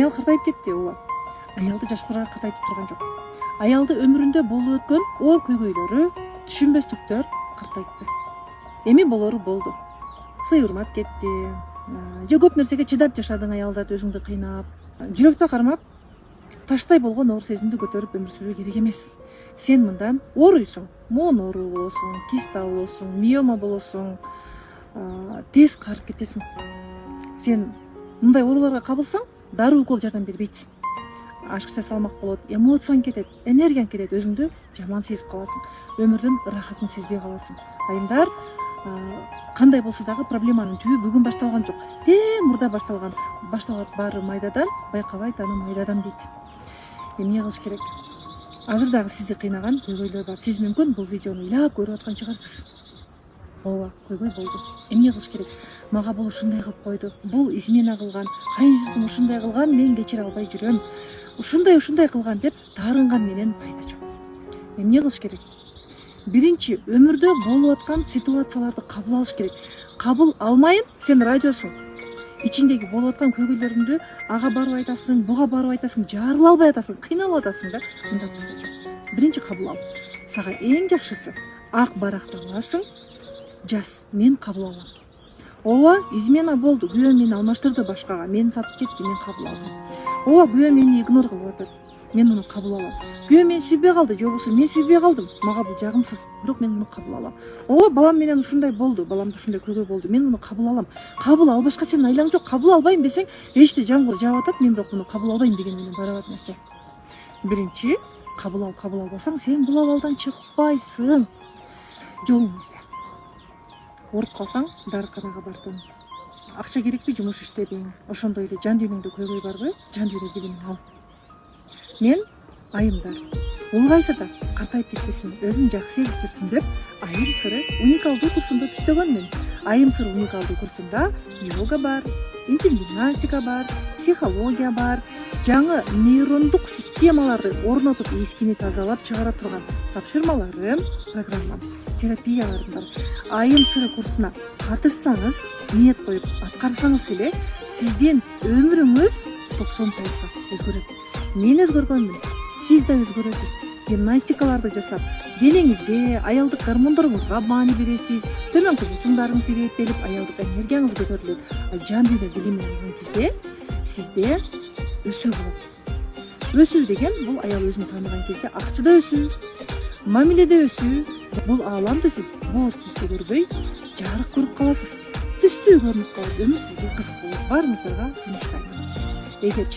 аял картайып кетти. ооба. Аялды жашкырууга картайтып турган жок. Аялды өмүрүндө болуп өткөн оор көйгөйлөрү, түшүнбөстүктөр картайтты. Эми болору болду. Сый урмат кетти. Же көп нерсеге чыдап жашадың аял зат өзүңдү кыйнап. Жүрөктө кармап, таштай болгон оор сезимди көтөрүп өмүр сүрүү керек эмес. Сен мындан ооруйсуң. Моон оору болосуң, киста болосуң, миома болосуң, тез карып кетесиң. Сен мындай ооруларга кабылсаң, дароо укол жардам бербейт. Ашыкча салмак болот, эмоцияң кетет, энергияң кетет, өзүңдү жаман сезип каласың. Өмүрдүн ырахатын сезбей каласың. Айымдар кандай болсо дагы проблеманын түбү бүгүн башталган жок. Мурда башталат баары майдадан, байкабай таным майдадан дейт. Эмне кылыш керек? Азыр дагы сизди кыйнаган көйгөйлөр бар. Сиз мүмкүн бул видеону ыйлап көрүп аткан чыгарсыз. Ооба, көйгөй болду. Эмне кылыш керек? Мага бул ушундай кылып койду. Бул измена кылган, кайын журтум ушундай кылган, мен кечире албай жүрөм. Ушундай кылган деп таарынган менен пайда жок. Эмне кылыш керек? Биринчи, өмүрдө болуп аткан ситуацияларды кабыл алыш керек. Кабыл алмайын, сен радиосуң. Ичиндеги болуп аткан көйгөйлөрүңдү ага барып айтасың, буга барып айтасың, жарыла албай атасың, кыйналып атасың да, мында пайда жок. Биринчи кабыл ал. Сага эң жакшысы ак баракты аласың. Жаз, мен кабыл алам. Ооба, измена болду, күйөөм мени алмаштырды башкага, мени сатып кетти, мен кабыл алдым. Ооба, күйөөм мени игнор кылып атат, мен муну кабыл алам. Күйөөм мени сүйбөй калды, же болбосо мен сүйбөй калдым, мага бул жагымсыз, бирок мен муну кабыл алам. Ооба, балам менен ушундай болду, баламда ушундай көйгөй болду, мен муну кабыл алам. Кабыл албашка сенин айлаң жок, кабыл албайм десең, эшти жамгыр жаап атат, мен бирок муну кабыл албайм деген менен барабар нерсе. Биринчи, кабыл албасаң, сен бул абалдан чыкпайсың. Жолуң изде. Ооруп калсаң, дарыканага бардың. Акча керекпи, жумуш иштебең. Ошондой эле жан дүйнөңдө көйгөй барбы? Жан дүйнө билимин ал. Мен айымдар улгайса да картайып кетпесин, өзүн жакшы сезип жүрсүн деп айым сыры уникалдуу курсумду түптөгөнмүн. Айым сыры уникалдуу курсумда йога бар, интим гимнастика бар, психология бар, жаңы нейрондук системаларды орнотуп эскини тазалап чыгара турган тапшырмаларым, программам, терапияларым бар. Айым сыры курсуна катышсаңыз, ниет коюп аткарсаңыз эле, сиздин өмүрүңүз 90% өзгөрөт. Мен өзгөргөнмүн, сиз да өзгөрөсүз. Гимнастикаларды жасап, денеңизге, аялдык гормондоруңузга маани бересиз. Төмөнкү булчуңдарыңыз иреттелип, аялдык энергияңыз көтөрүлөт. Жан дүйнө билимин алган кезде сизде өсүү болот. Өсүү деген бул аял өзүн тааныган кезде акчада өсүү, мамиледе өсүү. Бул ааламды сиз боз түстө көрбөй, жарык көрүп каласыз. Түстүү көрүнүп калат, өмүр сизге кызык болот. Баарыңыздарга сунуштайм. Эгер